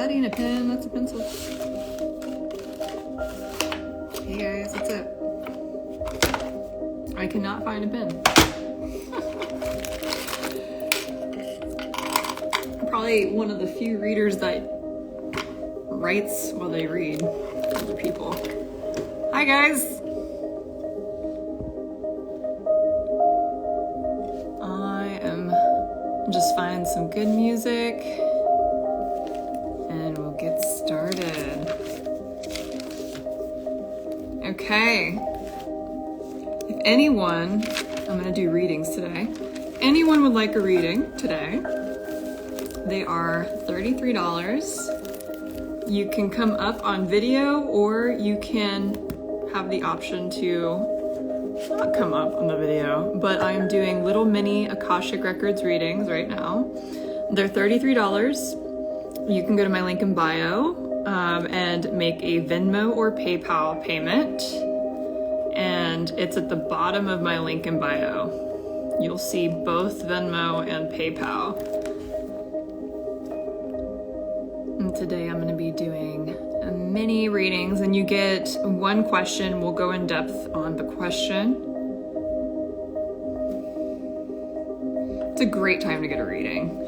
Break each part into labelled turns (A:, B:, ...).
A: That ain't a pen, that's a pencil. Hey guys, what's up? I cannot find a pen. I'm probably one of the few readers that writes while they read other people. Hi guys! I am just finding some good music and we'll get started. Okay. If anyone, I'm going to do readings today. If anyone would like a reading today, they are $33. You can come up on video or you can have the option to not come up on the video, but I'm doing little mini Akashic Records readings right now. They're $33. You can go to my link in bio and make a Venmo or PayPal payment. And it's at the bottom of my link in bio. You'll see both Venmo and PayPal. And today I'm going to be doing mini readings, and you get one question. We'll go in depth on the question. It's a great time to get a reading,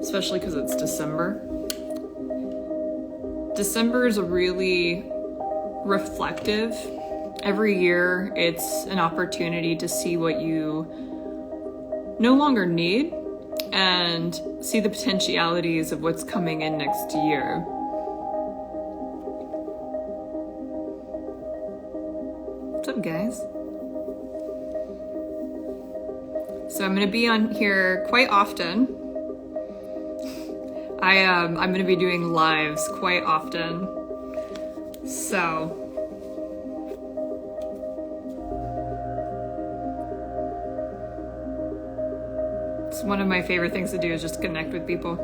A: especially because it's December. December is a really reflective. Every year, it's an opportunity to see what you no longer need and see the potentialities of what's coming in next year. What's up, guys? So I'm going to be on here quite often. I'm going to be doing lives quite often. So it's one of my favorite things to do is just connect with people.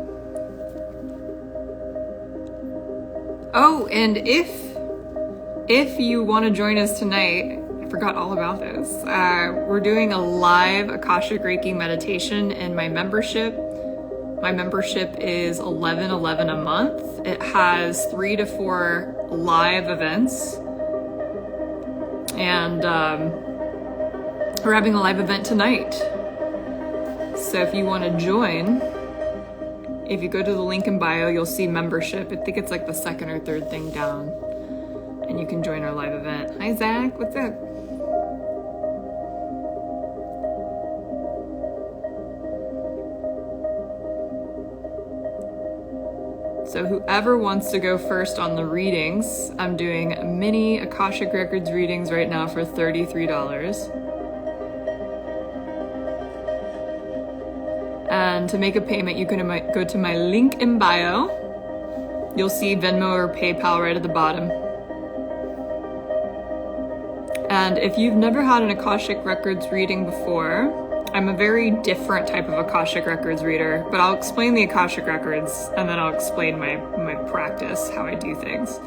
A: Oh, and if you want to join us tonight, I forgot all about this. We're doing a live Akashic Reiki meditation in my membership. My membership is $11.11 a month. It has 3 to 4 live events. And we're having a live event tonight. So if you want to join, if you go to the link in bio, you'll see membership. I think it's like the second or third thing down. And you can join our live event. Hi, Zach. What's up? So whoever wants to go first on the readings, I'm doing mini Akashic Records readings right now for $33. And to make a payment, you can go to my link in bio. You'll see Venmo or PayPal right at the bottom. And if you've never had an Akashic Records reading before, I'm a very different type of Akashic Records reader, but I'll explain the Akashic Records and then I'll explain my practice, how I do things.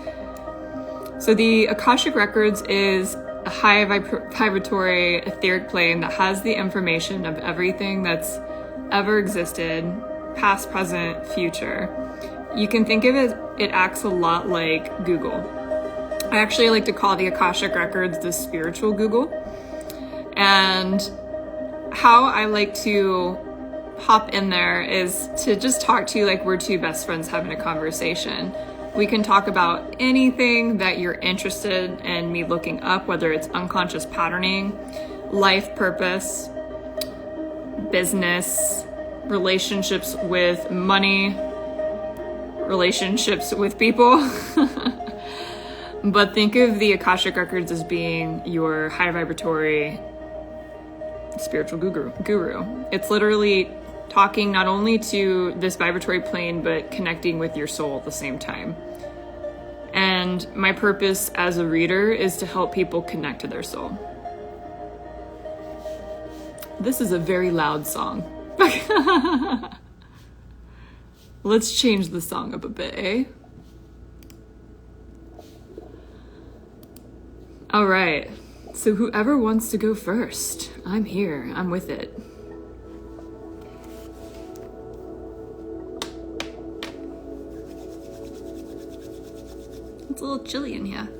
A: So the Akashic Records is a high vibratory etheric plane that has the information of everything that's ever existed, past, present, future. You can think of it acts a lot like Google. I actually like to call the Akashic Records the spiritual Google. And how I like to hop in there is to just talk to you like we're two best friends having a conversation. We can talk about anything that you're interested in me looking up, whether it's unconscious patterning, life purpose, business, relationships with money, relationships with people. But think of the Akashic Records as being your high vibratory spiritual guru. It's literally talking not only to this vibratory plane, but connecting with your soul at the same time. And my purpose as a reader is to help people connect to their soul. This is a very loud song. Let's change the song up a bit, eh? All right. So whoever wants to go first, I'm here. I'm with it. It's a little chilly in here.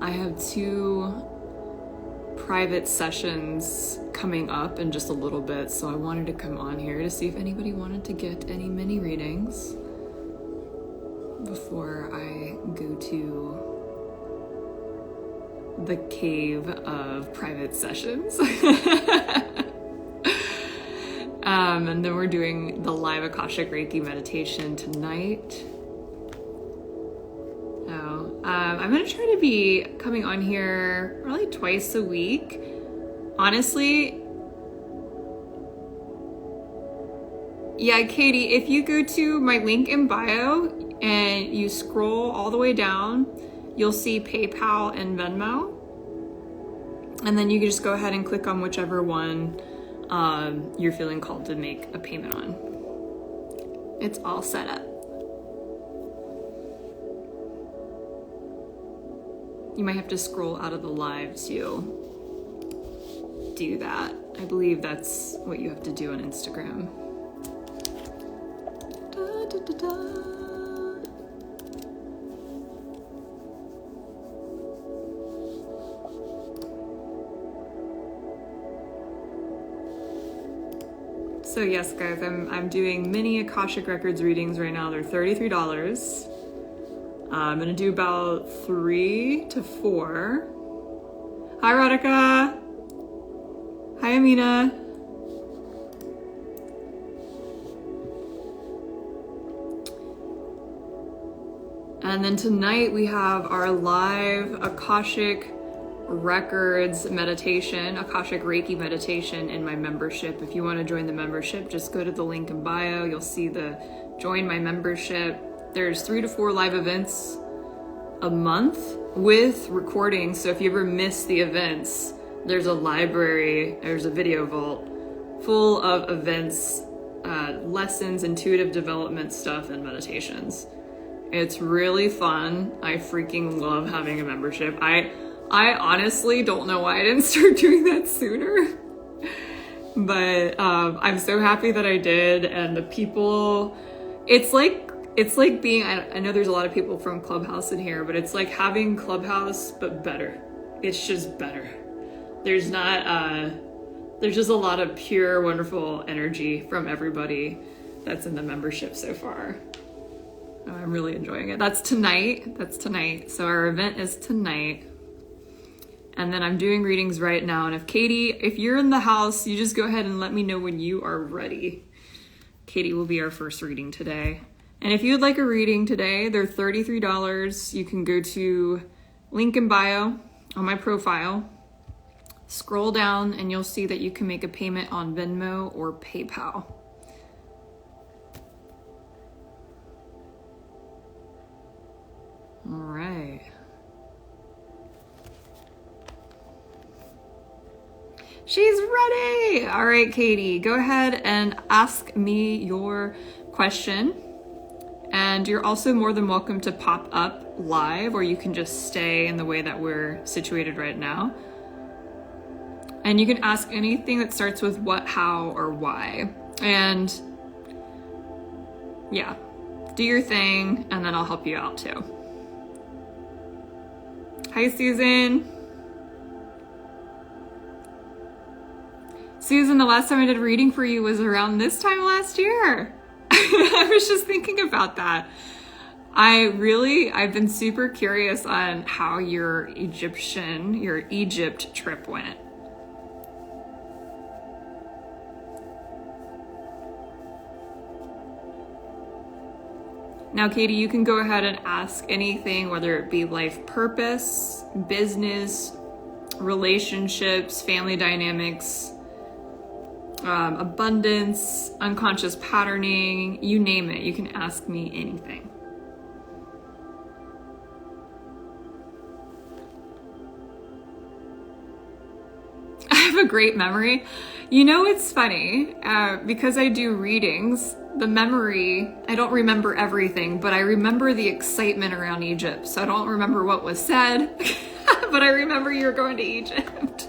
A: I have 2 private sessions coming up in just a little bit, so I wanted to come on here to see if anybody wanted to get any mini readings before I go to the cave of private sessions. And then we're doing the live Akashic Reiki meditation tonight. I'm going to try to be coming on here probably twice a week. Honestly, yeah, Katie, if you go to my link in bio and you scroll all the way down, you'll see PayPal and Venmo. And then you can just go ahead and click on whichever one you're feeling called to make a payment on. It's all set up. You might have to scroll out of the live to do that. I believe that's what you have to do on Instagram. Da, da, da, da. So yes, guys, I'm doing mini Akashic Records readings right now. They're $33. I'm gonna do about 3 to 4. Hi, Radhika. Hi, Amina. And then tonight we have our live Akashic Records meditation, Akashic Reiki meditation in my membership. If you want to join the membership, just go to the link in bio. You'll see the join my membership. There's 3 to 4 live events a month with recordings. So if you ever miss the events, there's a library, there's a video vault full of events, lessons, intuitive development stuff, and meditations. It's really fun. I freaking love having a membership. I honestly don't know why I didn't start doing that sooner. But I'm so happy that I did. And the people, it's like being, I know there's a lot of people from Clubhouse in here, but it's like having Clubhouse, but better. It's just better. There's just a lot of pure, wonderful energy from everybody that's in the membership so far. I'm really enjoying it. That's tonight. So our event is tonight. And then I'm doing readings right now. And if you're in the house, you just go ahead and let me know when you are ready. Katie will be our first reading today. And if you'd like a reading today, they're $33. You can go to link in bio on my profile, scroll down, and you'll see that you can make a payment on Venmo or PayPal. All right. She's ready. All right, Katie, go ahead and ask me your question. And you're also more than welcome to pop up live, or you can just stay in the way that we're situated right now. And you can ask anything that starts with what, how, or why. And yeah, do your thing, and then I'll help you out too. Hi, Susan. Susan, the last time I did a reading for you was around this time last year. I was just thinking about that. I've been super curious on how your Egypt trip went. Now, Katie, you can go ahead and ask anything, whether it be life purpose, business, relationships, family dynamics, abundance, unconscious patterning, you name it. You can ask me anything. I have a great memory. You know, it's funny, because I do readings, the memory, I don't remember everything, but I remember the excitement around Egypt. So I don't remember what was said, but I remember you were going to Egypt.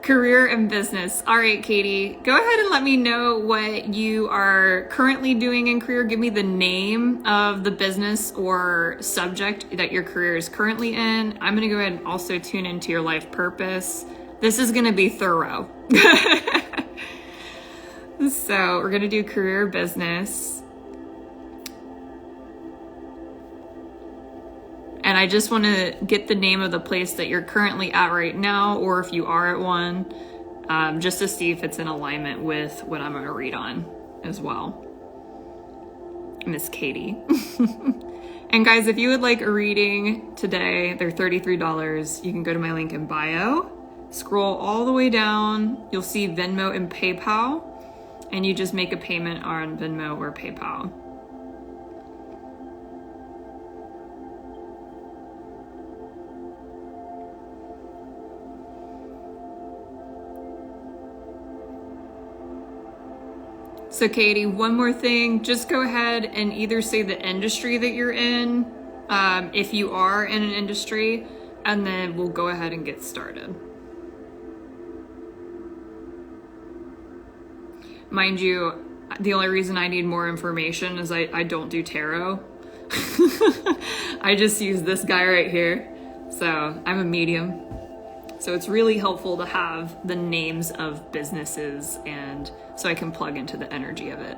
A: Career and business. All right, Katie, go ahead and let me know what you are currently doing in career. Give me the name of the business or subject that your career is currently in. I'm going to go ahead and also tune into your life purpose. This is going to be thorough. So we're going to do career, business. And I just want to get the name of the place that you're currently at right now, or if you are at one, just to see if it's in alignment with what I'm going to read on as well. Miss Katie. And guys, if you would like a reading today, they're $33. You can go to my link in bio, scroll all the way down. You'll see Venmo and PayPal, and you just make a payment on Venmo or PayPal. So Katie, one more thing, just go ahead and either say the industry that you're in, if you are in an industry, and then we'll go ahead and get started. Mind you, the only reason I need more information is I don't do tarot. I just use this guy right here. So I'm a medium. So it's really helpful to have the names of businesses, and so I can plug into the energy of it.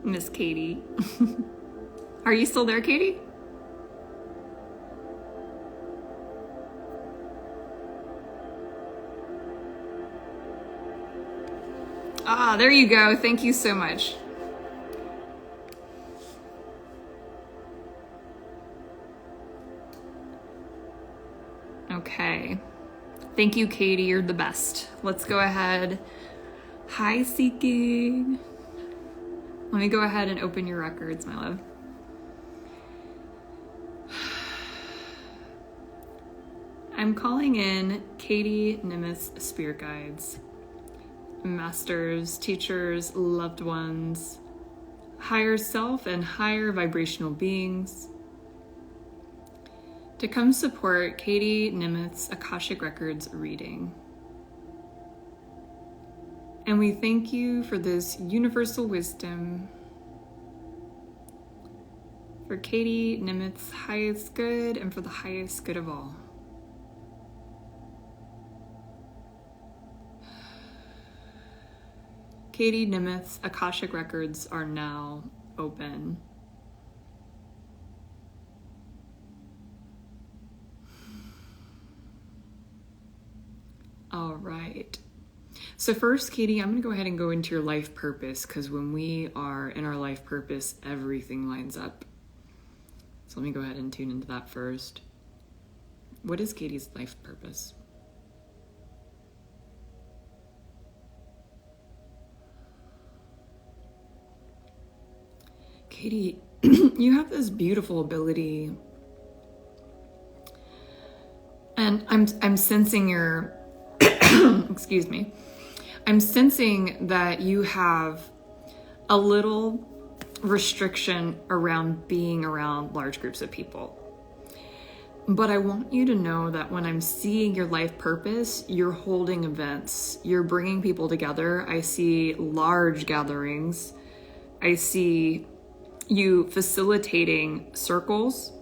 A: Miss Katie. Are you still there, Katie? Ah, there you go. Thank you so much. Okay. Thank you, Katie. You're the best. Let's go ahead. Hi, Seeking. Let me go ahead and open your records, my love. I'm calling in Katie Nimitz Spirit Guides, masters, teachers, loved ones, higher self and higher vibrational beings to come support Katie Nimitz's Akashic Records reading. And we thank you for this universal wisdom, for Katie Nimitz's highest good and for the highest good of all. Katie Nimitz's Akashic Records are now open. All right. So first, Katie, I'm going to go ahead and go into your life purpose, because when we are in our life purpose, everything lines up. So let me go ahead and tune into that first. What is Katie's life purpose? Katie, you have this beautiful ability, and I'm sensing your, excuse me, I'm sensing that you have a little restriction around being around large groups of people. But I want you to know that when I'm seeing your life purpose, you're holding events, you're bringing people together. I see large gatherings. I see you facilitating circles,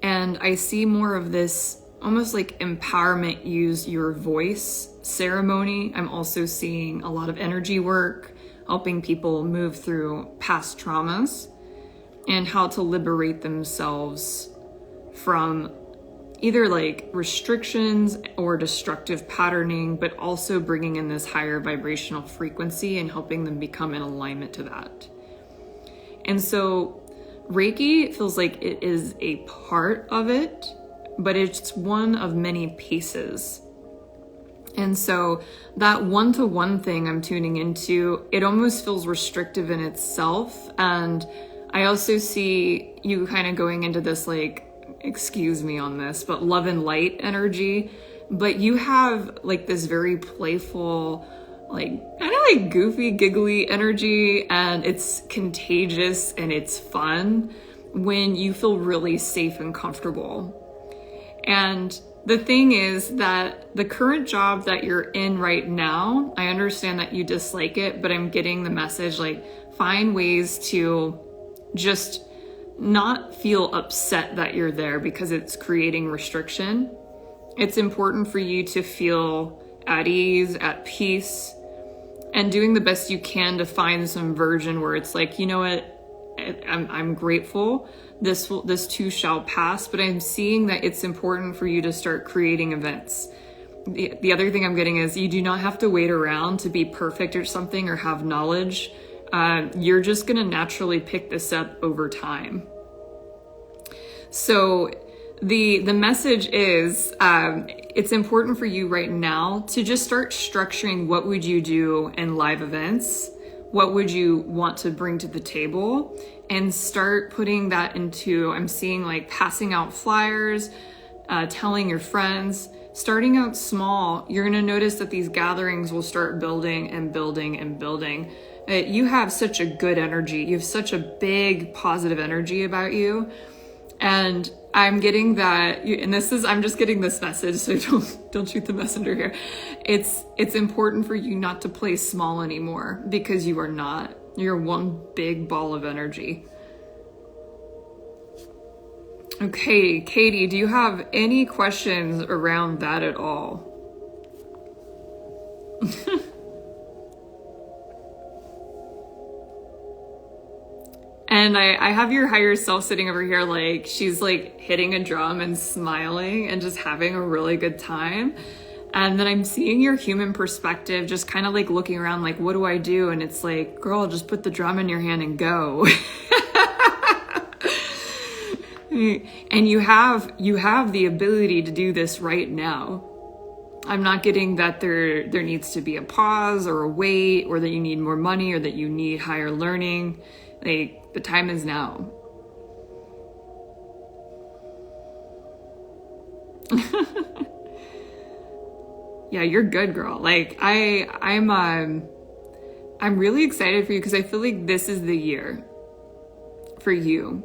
A: and I see more of this almost like empowerment, use your voice ceremony. I'm also seeing a lot of energy work, helping people move through past traumas and how to liberate themselves from either like restrictions or destructive patterning, but also bringing in this higher vibrational frequency and helping them become in alignment to that. And so Reiki feels like it is a part of it, but it's one of many pieces. And so that one-to-one thing I'm tuning into, it almost feels restrictive in itself. And I also see you kind of going into this, like, excuse me on this, but love and light energy. But you have like this very playful, like kind of like goofy, giggly energy, and it's contagious and it's fun when you feel really safe and comfortable. And the thing is that the current job that you're in right now, I understand that you dislike it, but I'm getting the message, like, find ways to just not feel upset that you're there because it's creating restriction. It's important for you to feel at ease, at peace, and doing the best you can to find some version where it's like, you know what, I'm grateful. This too shall pass, but I'm seeing that it's important for you to start creating events. The other thing I'm getting is you do not have to wait around to be perfect or something or have knowledge. You're just going to naturally pick this up over time. So the message is, it's important for you right now to just start structuring what would you do in live events, what would you want to bring to the table, and start putting that into, I'm seeing like passing out flyers, telling your friends, starting out small. You're going to notice that these gatherings will start building and building and building. You have such a good energy. You have such a big positive energy about you. And I'm getting that, and I'm just getting this message, so don't shoot the messenger here. It's important for you not to play small anymore, because you are not. You're one big ball of energy. Okay, Katie, do you have any questions around that at all? And I have your higher self sitting over here, like she's like hitting a drum and smiling and just having a really good time. And then I'm seeing your human perspective, just kind of like looking around like, what do I do? And it's like, girl, just put the drum in your hand and go. And you have the ability to do this right now. I'm not getting that there needs to be a pause or a wait, or that you need more money, or that you need higher learning. Like, the time is now. Yeah, you're good, girl. Like, I'm really excited for you, because I feel like this is the year for you.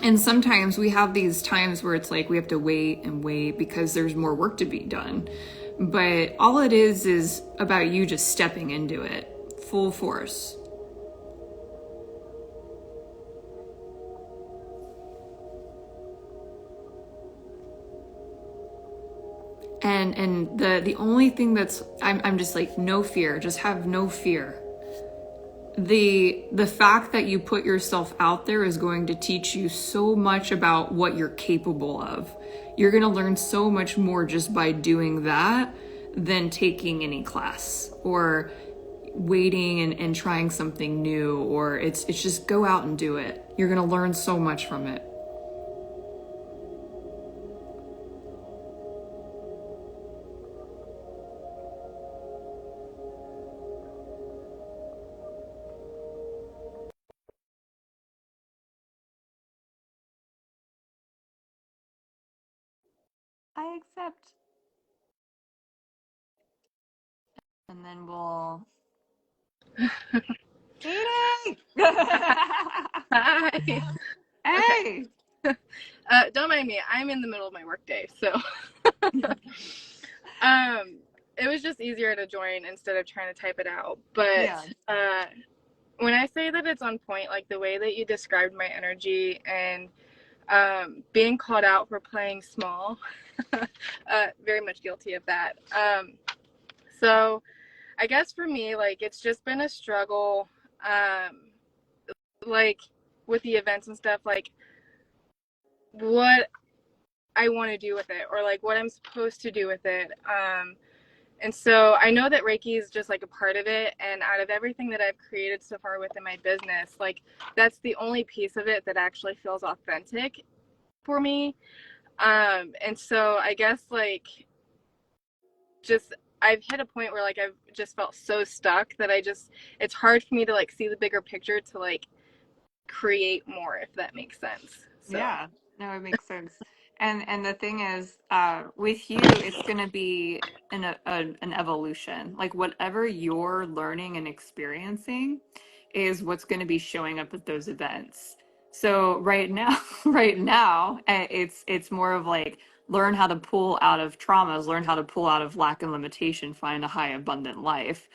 A: And sometimes we have these times where it's like we have to wait and wait because there's more work to be done. But all it is about you just stepping into it full force. And the only thing that's, I'm just like, no fear, just have no fear. The fact that you put yourself out there is going to teach you so much about what you're capable of. You're going to learn so much more just by doing that than taking any class or waiting and trying something new, or it's just go out and do it. You're going to learn so much from it. I accept. And then we'll... Katie!
B: Hi.
A: Hey!
B: Don't mind me. I'm in the middle of my workday, so it was just easier to join instead of trying to type it out. But
A: Yeah.
B: when I say that it's on point, like the way that you described my energy and being called out for playing small, very much guilty of that. So I guess for me, like, it's just been a struggle, like with the events and stuff, like what I want to do with it, or like what I'm supposed to do with it. And so I know that Reiki is just like a part of it. And out of everything that I've created so far within my business, like that's the only piece of it that actually feels authentic for me. And so I guess like just I've hit a point where like I've just felt so stuck that it's hard for me to like see the bigger picture to like create more, if that makes sense. So
A: Yeah, no, it makes sense. And the thing is, with you, it's going to be an evolution. Like whatever you're learning and experiencing is what's going to be showing up at those events. So right now, right now, it's more of like learn how to pull out of traumas, learn how to pull out of lack and limitation, find a high abundant life.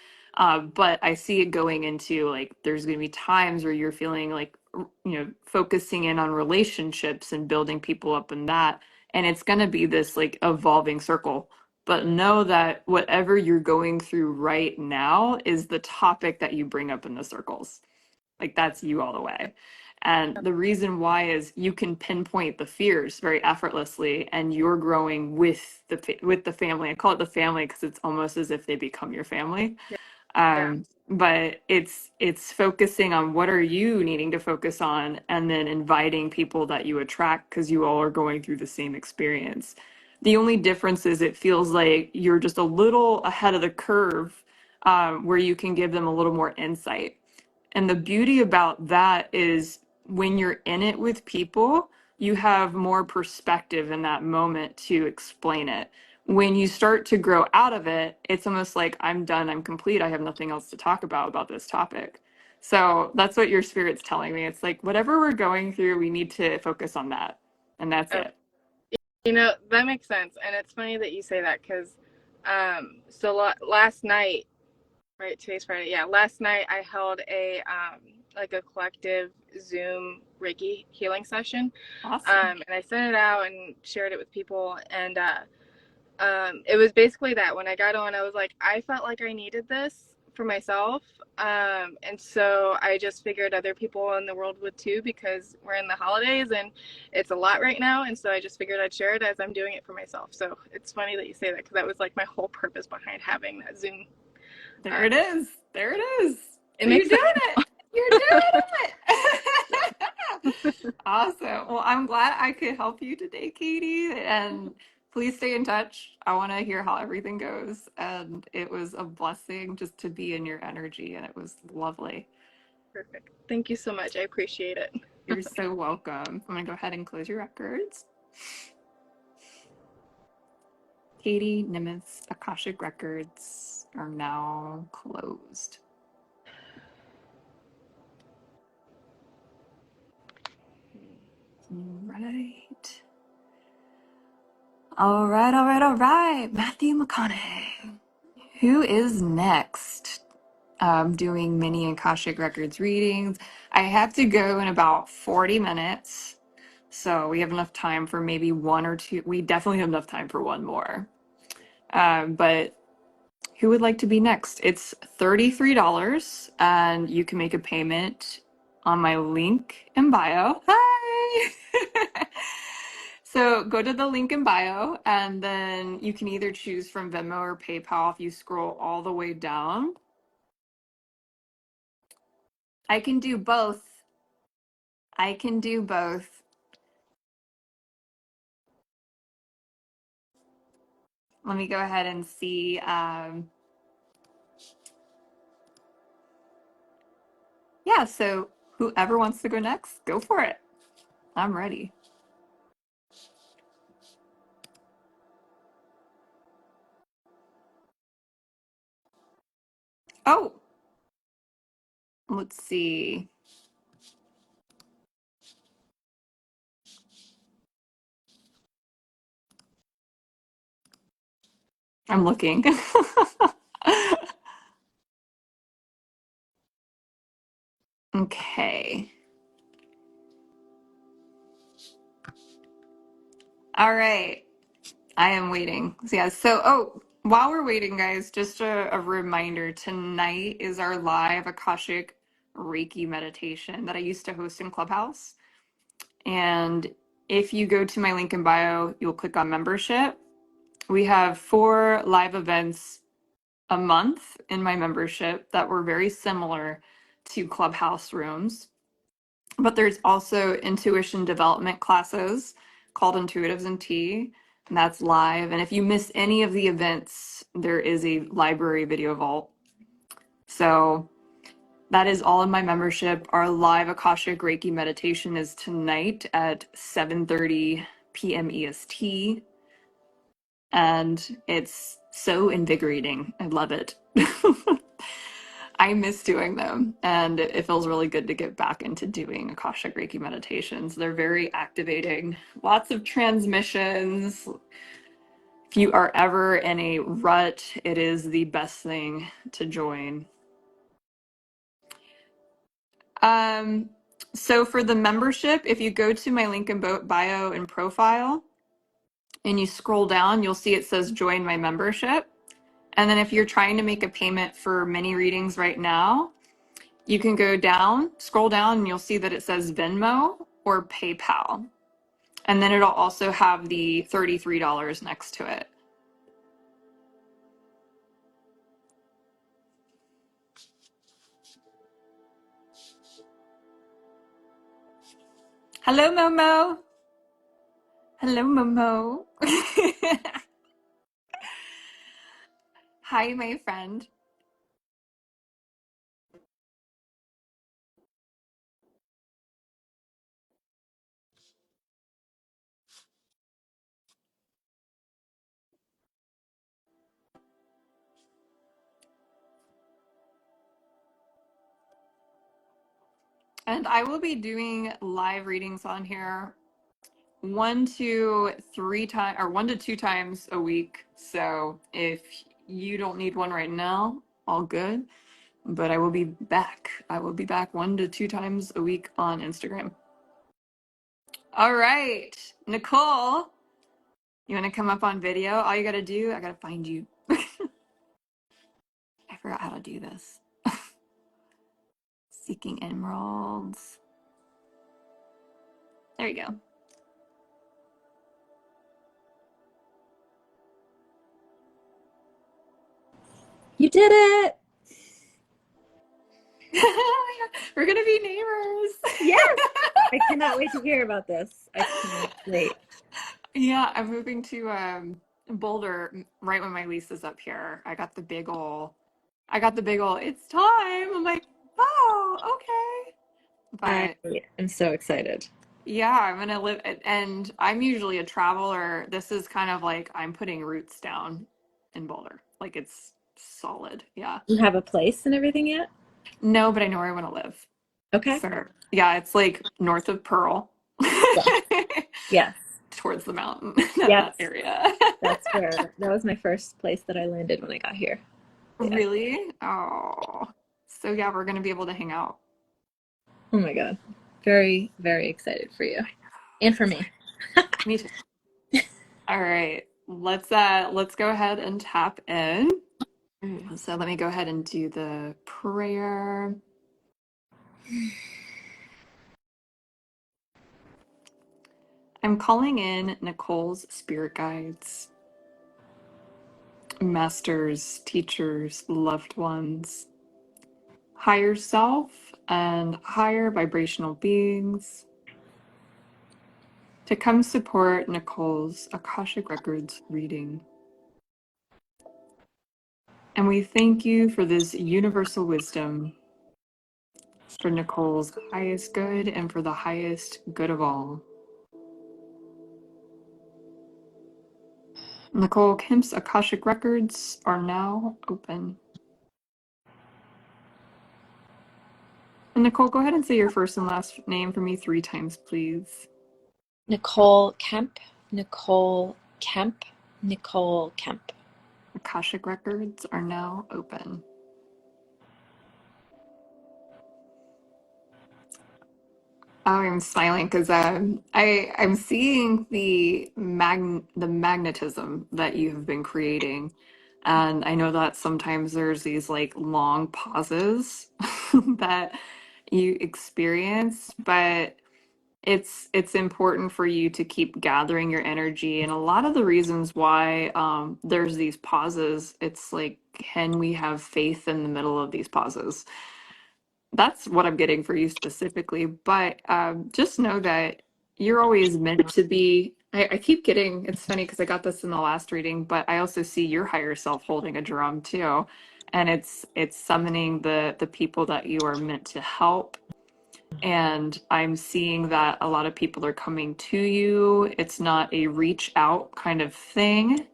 A: But I see it going into like there's going to be times where you're feeling like focusing in on relationships and building people up in that, and it's going to be this like evolving circle. But know that whatever you're going through right now is the topic that you bring up in the circles. Like that's you all the way. And the reason why is you can pinpoint the fears very effortlessly, and you're growing with the family. I call it the family because it's almost as if they become your family.
B: yeah, yeah.
A: But it's focusing on what are you needing to focus on, and then inviting people that you attract because you all are going through the same experience. The only difference is it feels like you're just a little ahead of the curve, where you can give them a little more insight. And the beauty about that is when you're in it with people, you have more perspective in that moment to explain it. When you start to grow out of it, it's almost like I'm done, I'm complete, I have nothing else to talk about this topic. So that's what your spirit's telling me. It's like whatever we're going through, we need to focus on that. And that's
B: Oh,
A: it.
B: you know, that makes sense. And it's funny that you say that because last night, right, today's Friday. Yeah, last night I held a like a collective Zoom Reiki healing session.
A: Awesome.
B: And I sent it out and shared it with people. And it was basically that when I got on, I was like, I felt like I needed this for myself. And so I just figured other people in the world would too, because we're in the holidays and it's a lot right now. And so I just figured I'd share it as I'm doing it for myself. So it's funny that you say that because that was like my whole purpose behind having that Zoom.
A: There
B: Uh,
A: it is. There it is.
B: it
A: You're
B: makes
A: doing
B: sense.
A: it. You're doing it. Awesome. Well, I'm glad I could help you today, Katie. And please stay in touch. I want to hear how everything goes. And it was a blessing just to be in your energy, and it was lovely.
B: Perfect. Thank you so much. I appreciate it.
A: You're so welcome. I'm going to go ahead and close your records. Katie Nimitz Akashic Records are now closed. Right. All right, all right, all right. Matthew McConaughey. Who is next? Doing mini Akashic Records readings. I have to go in about 40 minutes. So we have enough time for maybe one or two. We definitely have enough time for one more. But who would like to be next? It's $33 and you can make a payment on my link in bio. Hi! So go to the link in bio and then you can either choose from Venmo or PayPal if you scroll all the way down. I can do both. I can do both. Let me go ahead and see. Yeah, so whoever wants to go next, go for it. I'm ready. Oh, let's see. I'm looking. Okay. All right. I am waiting. So, yeah. So, while we're waiting, guys, just a reminder tonight is our live Akashic Reiki meditation that I used to host in Clubhouse. And if you go to my link in bio, you'll click on membership. We have 4 live events a month in my membership that were very similar to Clubhouse rooms. But there's also intuition development classes called Intuitives in Tea, and that's live. And if you miss any of the events, there is a library video vault. So that is all in my membership. Our live Akashic Reiki meditation is tonight at 7:30 p.m. EST. And it's so invigorating. I love it. I miss doing them, and it feels really good to get back into doing Akashic Reiki meditations. They're very activating, lots of transmissions. If you are ever in a rut, it is the best thing to join. So for the membership, if you go to my link in bio and profile and you scroll down, you'll see it says join my membership. And then if you're trying to make a payment for mini readings right now, you can go down, scroll down, and you'll see that it says Venmo or PayPal. And then it'll also have the $33 next to it. Hello, Momo. Hello, Momo. Hi, my friend. And I will be doing live readings on here 1 to 3 times or 1 to 2 times a week. So if you don't need one right now, all good. But I will be back. I will be back 1 to 2 times a week on Instagram. All right, Nicole, you want to come up on video? All you got to do, I got to find you. I forgot how to do this. Seeking emeralds. There you go.
C: You did it!
A: We're gonna be neighbors.
C: Yes! I cannot wait to hear about this. I cannot wait.
A: Yeah, I'm moving to Boulder right when my lease is up here. I got the big ol', it's time. I'm like, oh, okay.
C: I
A: But
C: am so excited.
A: yeah, I'm gonna live, and I'm usually a traveler. This is kind of like I'm putting roots down in Boulder. Like it's solid. Yeah.
C: You have a place and everything yet?
A: No, but I know where I want to live.
C: Okay.
A: For yeah, it's like north of Pearl.
C: Yes. Yes.
A: Towards the mountain,
C: Yes.
A: that area.
C: That was my first place that I landed when I got here. Yeah.
A: Really? Oh. So yeah, we're gonna be able to hang out.
C: Oh my God. Very, very excited for you. And for me.
A: Me too. All right. Let's go ahead and tap in. So let me go ahead and do the prayer. I'm calling in Nicole's spirit guides, masters, teachers, loved ones, higher self, and higher vibrational beings to come support Nicole's Akashic Records reading. And we thank you for this universal wisdom, for Nicole's highest good and for the highest good of all. Nicole Kemp's Akashic Records are now open. And Nicole, go ahead and say your first and last name for me 3 times, please.
C: Nicole Kemp, Nicole Kemp, Nicole Kemp.
A: Akashic Records are now open. Oh, I'm smiling because I'm seeing the magnetism that you have been creating, and I know that sometimes there's these like long pauses that you experience, but it's important for you to keep gathering your energy. And a lot of the reasons why there's these pauses, it's like, can we have faith in the middle of these pauses? That's what I'm getting for you specifically. But just know that you're always meant to be. I keep getting, it's funny because I got this in the last reading, but I also see your higher self holding a drum too. And it's summoning the people that you are meant to help. And I'm seeing that a lot of people are coming to you. It's not a reach out kind of thing.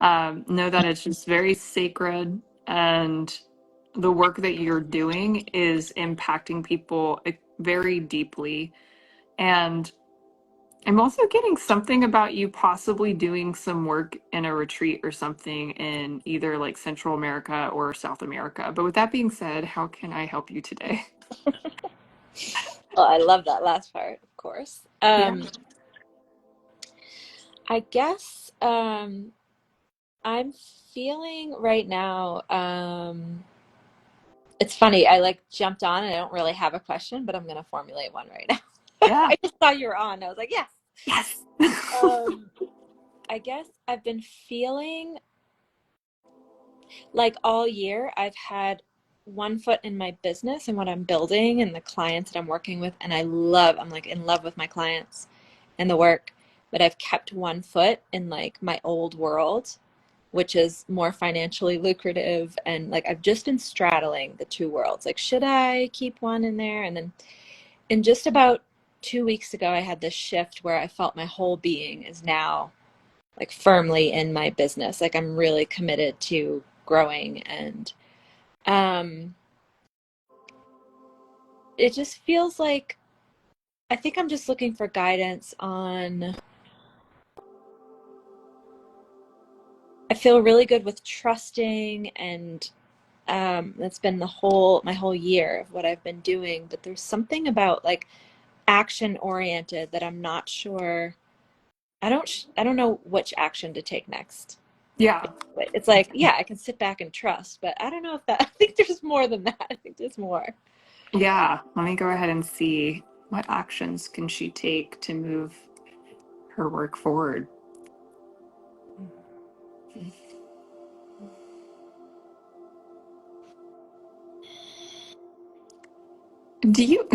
A: Know that it's just very sacred, and the work that you're doing is impacting people very deeply. And I'm also getting something about you possibly doing some work in a retreat or something in either like Central America or South America. But with that being said, how can I help you today?
C: Well, I love that last part, of course.
A: Yeah.
C: I guess I'm feeling right now, it's funny, I like jumped on and I don't really have a question, but I'm gonna formulate one right now.
A: Yeah.
C: I just saw you were on. I was like, yes.
A: Yes.
C: Um, I guess I've been feeling like all year I've had one foot in my business and what I'm building and the clients that I'm working with, and I'm like in love with my clients and the work, but I've kept one foot in like my old world, which is more financially lucrative, and like I've just been straddling the two worlds. Like, should I keep one in there? And then in just about 2 weeks ago, I had this shift where I felt my whole being is now like firmly in my business. Like I'm really committed to growing, and um it just feels like I think I'm just looking for guidance on. I feel really good with trusting, and that's been my whole year of what I've been doing, but there's something about like action oriented that I'm not sure. I don't know which action to take next.
A: Yeah.
C: It's like, yeah, I can sit back and trust, but I don't know if that, I think there's more than that. I think there's more.
A: Yeah. Let me go ahead and see what actions can she take to move her work forward. Do you?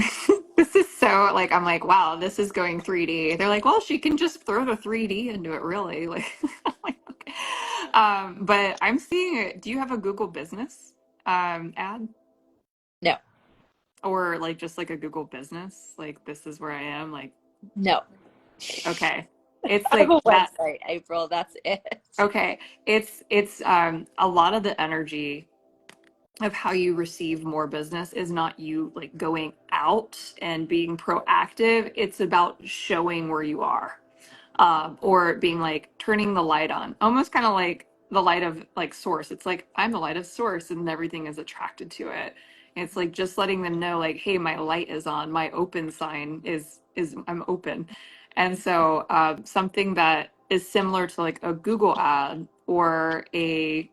A: This is so like I'm like, wow, this is going 3D. They're like, well, she can just throw the 3D into it, really. Like, I'm like, okay. But I'm seeing it. Do you have a Google Business ad,
C: No,
A: or like just like a Google Business? Like, this is where I am. Like,
C: no.
A: okay, it's
C: I have
A: like
C: a
A: that.
C: website, April. That's it.
A: Okay, it's a lot of the energy of how you receive more business is not you like going out and being proactive. It's about showing where you are, or being like turning the light on, almost kind of like the light of like source. It's like I'm the light of source and everything is attracted to it. And it's like just letting them know like, hey, my light is on, my open sign is I'm open. And so something that is similar to like a Google ad or a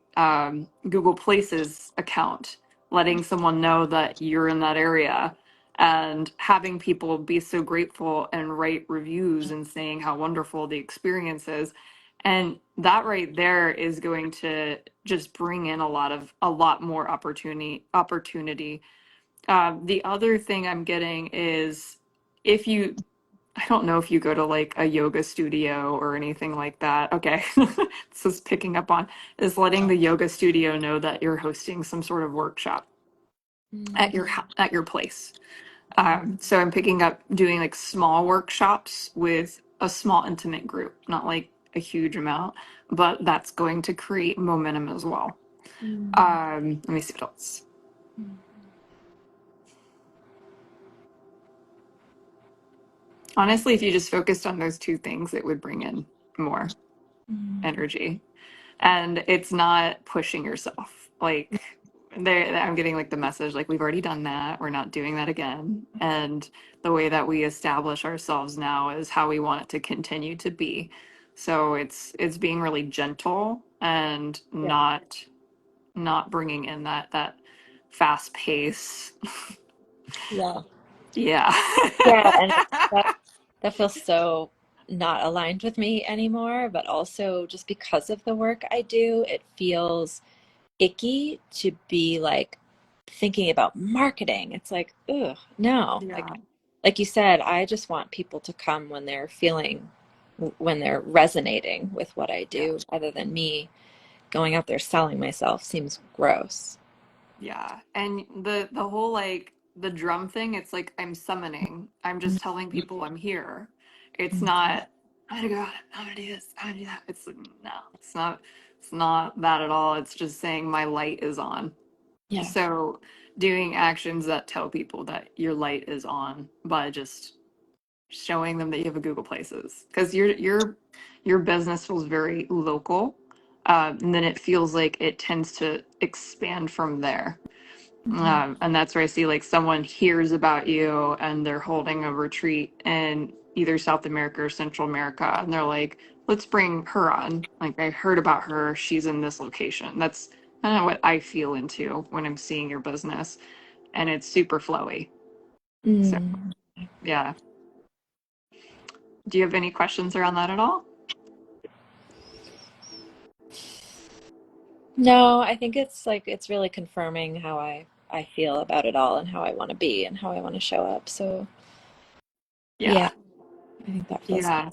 A: Google Places account, letting someone know that you're in that area and having people be so grateful and write reviews and saying how wonderful the experience is. And that right there is going to just bring in a lot more opportunity. The other thing I'm getting is if you, I don't know if you go to like a yoga studio or anything like that. Okay. This is picking up on is letting the yoga studio know that you're hosting some sort of workshop at
C: Mm,
A: your place. So I'm picking up doing like small workshops with a small intimate group, not like a huge amount, but that's going to create momentum as well.
C: mm,
A: Let me see what else. Honestly, if you just focused on those two things, it would bring in more
C: mm,
A: energy. And it's not pushing yourself. Like there, I'm getting like the message, like we've already done that. We're not doing that again. And the way that we establish ourselves now is how we want it to continue to be. So it's being really gentle and
C: yeah.
A: not bringing in that fast pace.
C: Yeah.
A: Yeah.
C: Yeah, and that that feels so not aligned with me anymore, but also just because of the work I do, it feels icky to be like thinking about marketing. It's like, ugh, no.
A: Yeah.
C: Like you said, I just want people to come when they're feeling, when they're resonating with what I
A: Yeah.
C: do, rather than me going out there selling myself seems gross.
A: Yeah. And the whole like the drum thing, it's like I'm summoning. I'm just telling people I'm here. It's not I'm gonna go, I'm gonna do this, I'm gonna do that. It's no, it's not that at all. It's just saying my light is on.
C: Yeah.
A: So doing actions that tell people that your light is on by just showing them that you have a Google Places because your business feels very local, and then it feels like it tends to expand from there.
C: Mhm.
A: And that's where I see like someone hears about you and they're holding a retreat in either South America or Central America, and they're like, "Let's bring her on." Like I heard about her; she's in this location. That's kind of what I feel into when I'm seeing your business, and it's super flowy. So
C: Mm.
A: yeah. Do you have any questions around that at all?
C: No, I think it's like it's really confirming how I feel about it all and how I want to be and how I want to show up. So, yeah,
A: Yeah,
C: I think that feels good.
A: yeah.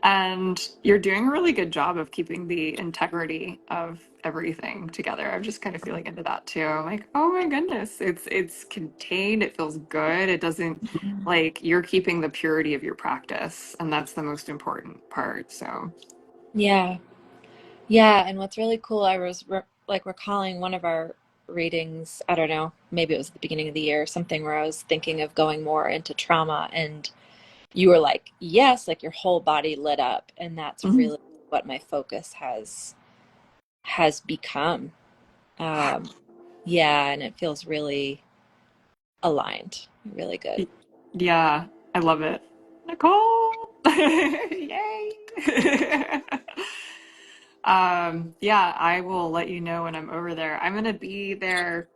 A: And you're doing a really good job of keeping the integrity of everything together. I'm just kind of feeling into that too. I'm like, oh my goodness, it's contained. It feels good. It doesn't like you're keeping the purity of your practice, and that's the most important part. So,
C: Yeah. Yeah, and what's really cool, I was re like recalling one of our readings, I don't know, maybe it was at the beginning of the year or something, where I was thinking of going more into trauma, and you were like, yes, like your whole body lit up, and that's
A: mhm.
C: really what my focus has become. Um, yeah, and it feels really aligned, really good.
A: Yeah, I love it. Nicole, yay! Yeah, I will let you know when I'm over there. I'm gonna be there.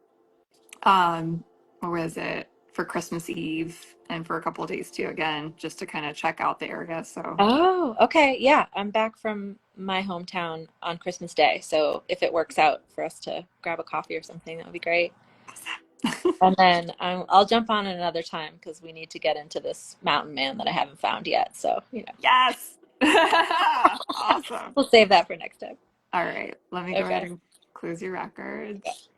A: Um, what was it for Christmas Eve and for a couple of days too, again, just to kind of check out the area. So,
C: Oh, okay. Yeah, I'm back from my hometown on Christmas Day. So if it works out for us to grab a coffee or something, that would be great. And then I'll jump on another time because we need to get into this mountain man that I haven't found yet. So,
A: yes, awesome.
C: we'll save that for next time.
A: All right, let me go ahead
C: Okay.
A: and close your
C: Okay.
A: records.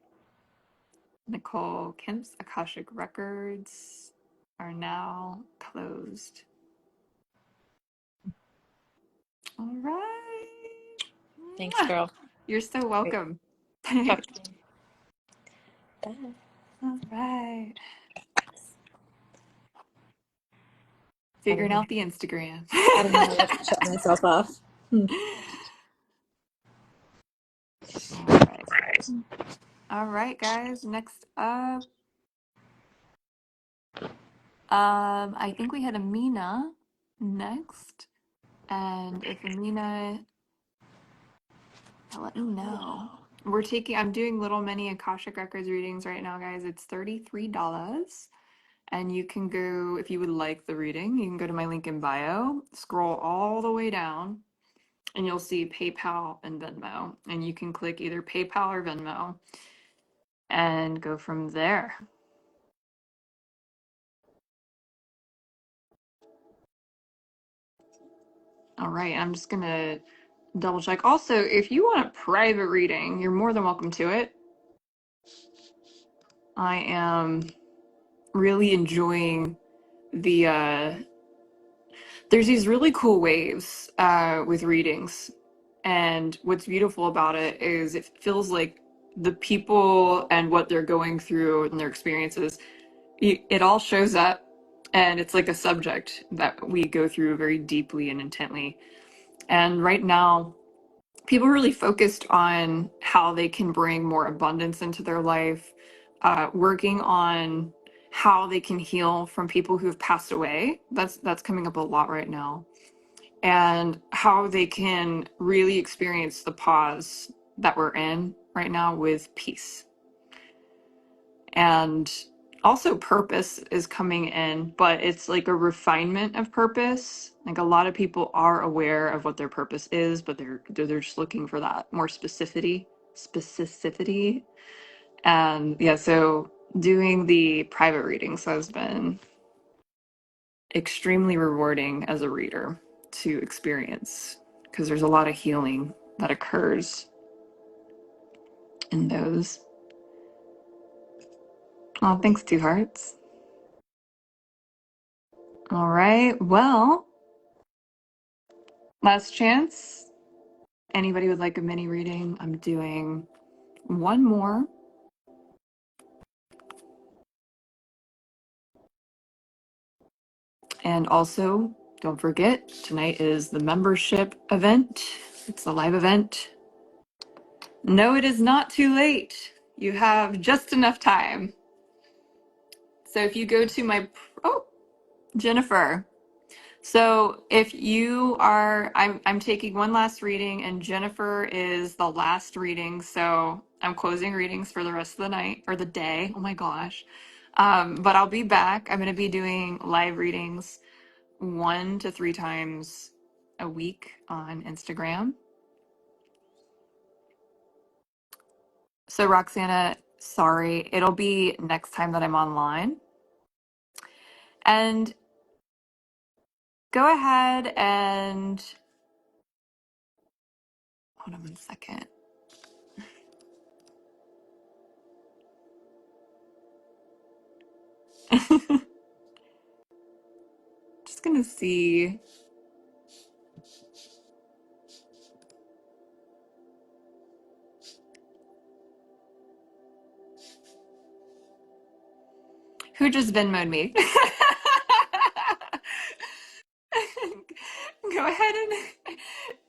A: Nicole Kemp's Akashic Records are now closed. All right.
C: Thanks, girl.
A: You're so
C: Great.
A: welcome.
C: Talk to you. Bye.
A: All right.
C: I don't
A: Figuring
C: know.
A: out the Instagram.
C: I don't know what to shut myself off.
A: All right. All right, guys. Next up, I think we had Amina next. And if Amina, let me know. I'm doing little mini Akashic Records readings right now, guys. It's $33. And you can go, if you would like the reading, you can go to my link in bio, scroll all the way down, and you'll see PayPal and Venmo. And you can click either PayPal or Venmo and go from there. All right, I'm just gonna double check. Also, if you want a private reading, you're more than welcome to it. I am really enjoying the there's these really cool waves with readings. And what's beautiful about it is it feels like the people and what they're going through and their experiences, it all shows up, and it's like a subject that we go through very deeply and intently. And right now, people are really focused on how they can bring more abundance into their life, working on how they can heal from people who have passed away. That's coming up a lot right now, and how they can really experience the pause that we're in right now with peace. And Also, purpose is coming in, but it's like a refinement of purpose. Like a lot of people are aware of what their purpose is, but they're just looking for that more specificity. And yeah, so doing the private readings has been extremely rewarding as a reader to experience, because there's a lot of healing that occurs in those. Oh, thanks, Two Hearts. All right, well, last chance. Anybody would like a mini reading? I'm doing one more. And also, don't forget, tonight is the membership event. It's a live event. No, it is not too late. You have just enough time. So if you go to my, oh, Jennifer. So if you are, I'm taking one last reading, and Jennifer is the last reading. So I'm closing readings for the rest of the night or the day. Oh my gosh. But I'll be back. I'm going to be doing live readings 1 to 3 times a week on Instagram. So Roxana, sorry, it'll be next time that I'm online. And go ahead and hold on one second. Just gonna see who just Venmoed me. Go ahead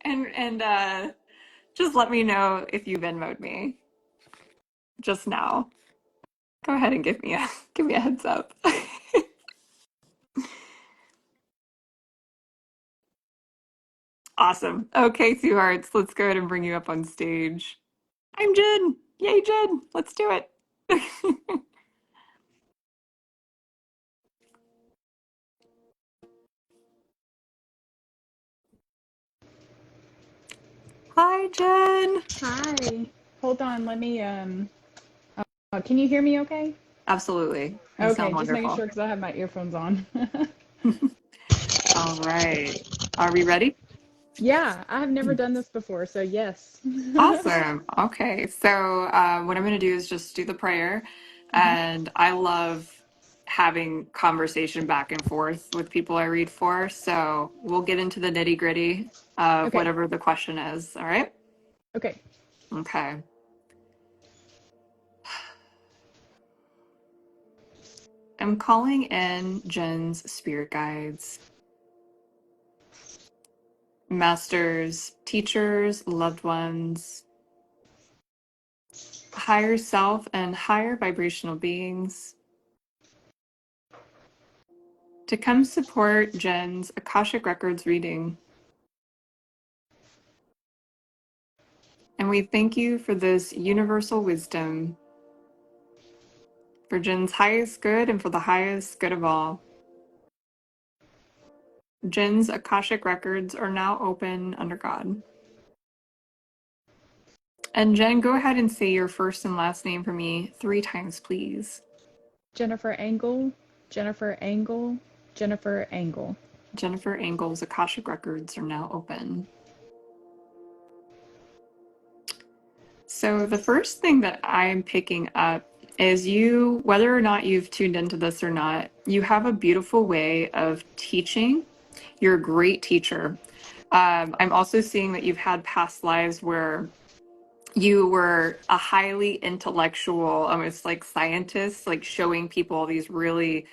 A: and just let me know if you Venmoed me just now. Go ahead and give me a heads up. Awesome. Okay, Two Hearts, let's go ahead and bring you up on stage. I'm Jen. Yay, Jen. Let's do it. Hi, Jen.
D: Hi. Hold on, let me can you hear me okay?
A: Absolutely. You sound
D: Okay, just making
A: wonderful.
D: sure because I have my earphones on.
A: All right. Are we ready?
D: Yeah, I have never done this before, so yes.
A: Awesome. Okay. So, what I'm going to do is just do the prayer.
D: Mhm.
A: And I love having conversation back and forth with people I read for. So, we'll get into the nitty gritty of
D: Okay.
A: whatever the question is. All right.
D: Okay.
A: Okay. I'm calling in Jen's spirit guides, masters, teachers, loved ones, higher self, and higher vibrational beings to come support Jen's Akashic Records reading. And we thank you for this universal wisdom, for Jen's highest good and for the highest good of all. Jen's Akashic Records are now open under God. And Jen, go ahead and say your first and last name for me 3 times, please.
D: Jennifer Angle, Jennifer Angle, Jennifer Angle.
A: Jennifer Engel's Akashic Records are now open. So the first thing that I'm picking up is you, whether or not you've tuned into this or not, you have a beautiful way of teaching. You're a great teacher. I'm also seeing that you've had past lives where you were a highly intellectual, almost like scientist, like showing people all these really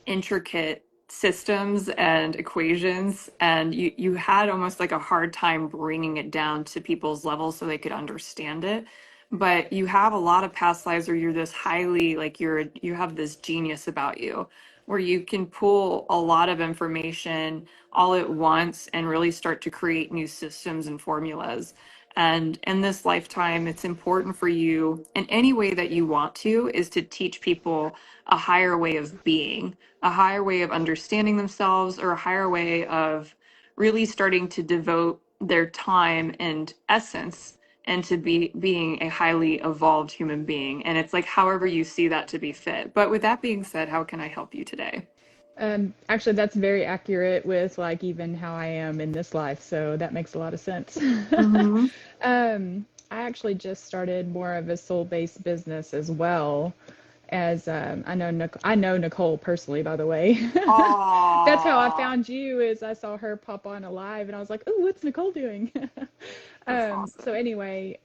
A: intricate systems and equations, and you had almost like a hard time bringing it down to people's levels so they could understand it. But you have a lot of past lives where you're this highly, like you have this genius about you. where you can pull a lot of information all at once and really start to create new systems and formulas. And in this lifetime, it's important for you in any way that you want to, is to teach people a higher way of being, a higher way of understanding themselves, or a higher way of really starting to devote their time and essence into being a highly evolved human being. And it's like however you see that to be fit. But with that being said, how can I help you today?
D: Actually, that's very accurate with like even how I am in this life, so that makes a lot of sense.
A: Mm-hmm.
D: I actually just started more of a soul-based business as well as I know Nicole personally, by the way. That's how I
A: Aw,
D: found you, is I saw her pop on a live and I was like, "Oh, what's Nicole doing?"
A: that's
D: So
A: awesome.
D: anyway,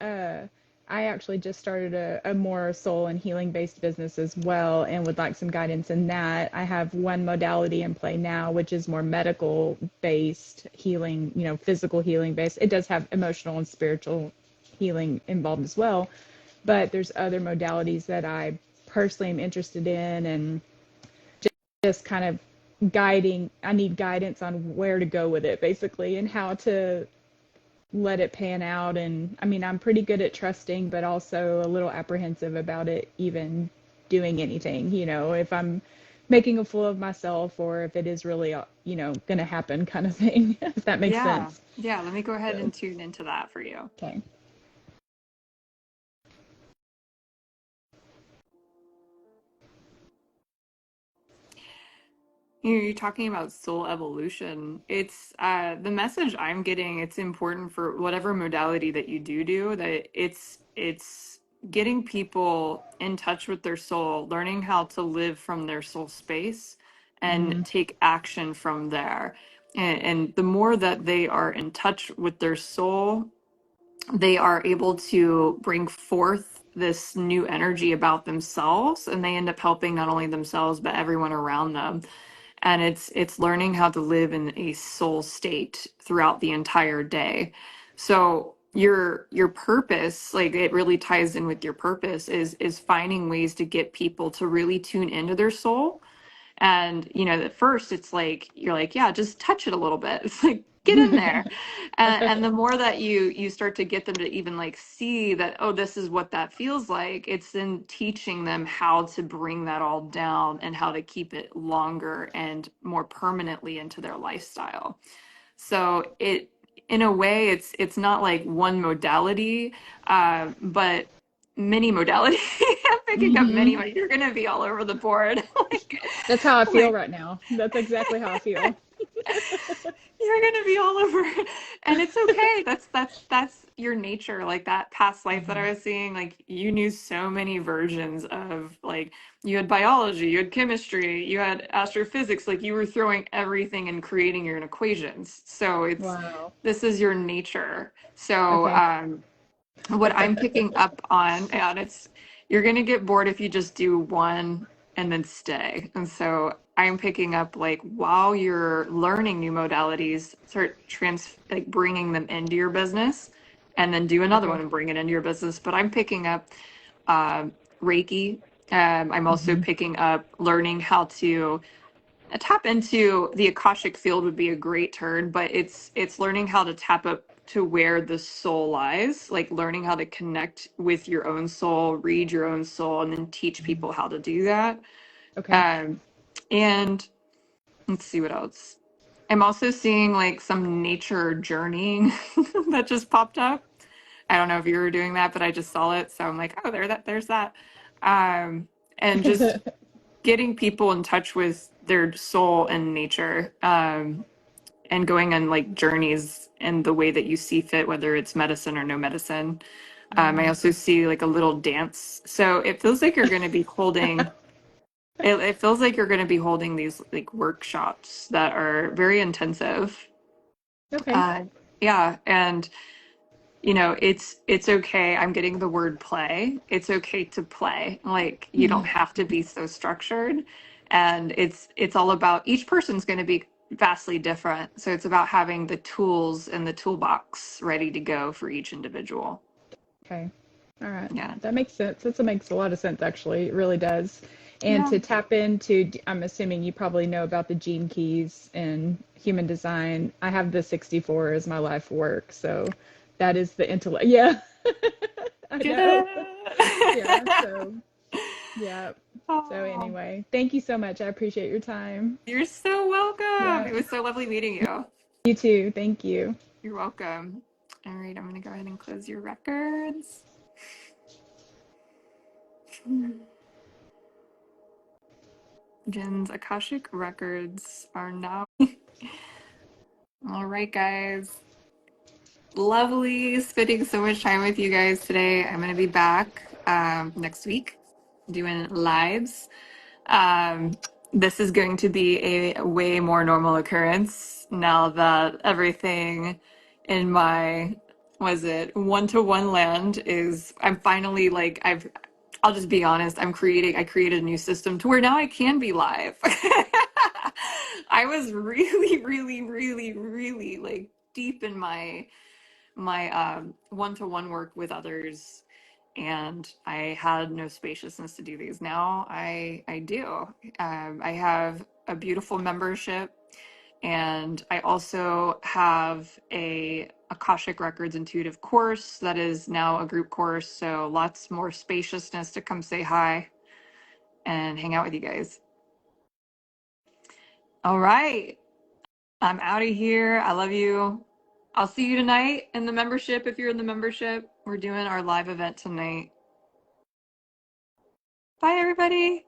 D: I actually just started a more soul and healing based business as well, and would like some guidance in that. I have one modality in play now, which is more medical based healing, physical healing based. It does have emotional and spiritual healing involved as well, but there's other modalities that I personally am interested in, and just kind of I need guidance on where to go with it basically, and how to let it pan out. And I mean, I'm pretty good at trusting, but also a little apprehensive about it even doing anything, if I'm making a fool of myself, or if it is really, going to happen kind of thing, if that makes
A: Yeah.
D: sense.
A: Yeah. Let me go ahead
D: So,
A: and tune into that for you.
D: okay.
A: You're talking about soul evolution. It's the message I'm getting. It's important for whatever modality that you do, that it's getting people in touch with their soul, learning how to live from their soul space and
D: Mm-hmm.
A: take action from there. And the more that they are in touch with their soul, they are able to bring forth this new energy about themselves, and they end up helping not only themselves but everyone around them. And it's learning how to live in a soul state throughout the entire day. So your purpose, like it really ties in with your purpose, is finding ways to get people to really tune into their soul. And at first it's like you're like, yeah, just touch it a little bit. It's like, get in there. And the more that you start to get them to even like see that, oh, this is what that feels like, it's then teaching them how to bring that all down and how to keep it longer and more permanently into their lifestyle. So it, in a way, it's not like one modality, but many modalities. I'm picking up many.
D: Hmm.
A: You're going to be all over the board. like,
D: That's how I feel
A: like
D: right now. That's exactly how I feel.
A: you're going to be all over, and it's okay. That's your nature. Like that past life that I
D: Hmm.
A: was seeing. Like you knew so many versions of like you had biology, you had chemistry, you had astrophysics. Like you were throwing everything and creating your own equations. So it's
D: Wow.
A: this is your nature. So
D: Okay.
A: what I'm picking up on, and it's you're gonna get bored if you just do one and then stay. And so I'm picking up like while you're learning new modalities, start like bringing them into your business, and then do another one
D: Okay.
A: and bring it into your business. But I'm picking up um, Reiki. I'm also
D: Hmm.
A: picking up learning how to tap into the Akashic field would be a great turn, but it's learning how to tap up to where the soul lies, like learning how to connect with your own soul, read your own soul, and then teach people how to do that.
D: Okay.
A: Um, and let's see what else. I'm also seeing like some nature journeying that just popped up. I don't know if you were doing that, but I just saw it, so I'm like, oh, there's that. Um, and just getting people in touch with their soul and nature, and going on like journeys in the way that you see fit, whether it's medicine or no medicine. I
D: Hmm.
A: also see like a little dance. So it feels like you're going to be holding, it feels like you're going to be holding these like workshops that are very intensive.
D: Okay.
A: Uh, yeah. And it's okay. I'm getting the word play. It's okay to play. Like you don't have to be so structured. And it's all about each person's going to be vastly different. So it's about having the tools in the toolbox ready to go for each individual.
D: Okay. All right.
A: Yeah.
D: That makes sense. That makes a lot of sense, actually. It really does. And to tap into, I'm assuming you probably know about the gene keys in human design. I have the 64 as my life work. So that is the intellect. Yeah. I know. Yeah. So, yeah. So
A: Oh,
D: anyway, thank you so much. I appreciate your time.
A: you're so welcome.
D: Yeah.
A: It was so lovely meeting you.
D: You too. Thank you.
A: You're welcome. All right, I'm going to go ahead and close your records. Jen's Akashic Records are now. All right, guys. Lovely spending so much time with you guys today. I'm going to be back next week doing lives. Um, this is going to be a way more normal occurrence now that everything in my, was it, one-to-one land is, I'm finally like, I'll just be honest, I created a new system to where now I can be live. I was really, really, really, really like deep in my one-to-one work with others, and I had no spaciousness to do these. Now I do. I have a beautiful membership, and I also have a Akashic Records Intuitive course that is now a group course, so lots more spaciousness to come say hi and hang out with you guys. All right, I'm out of here. I love you. I'll see you tonight in the membership. If you're in the membership, we're doing our live event tonight. Bye, everybody.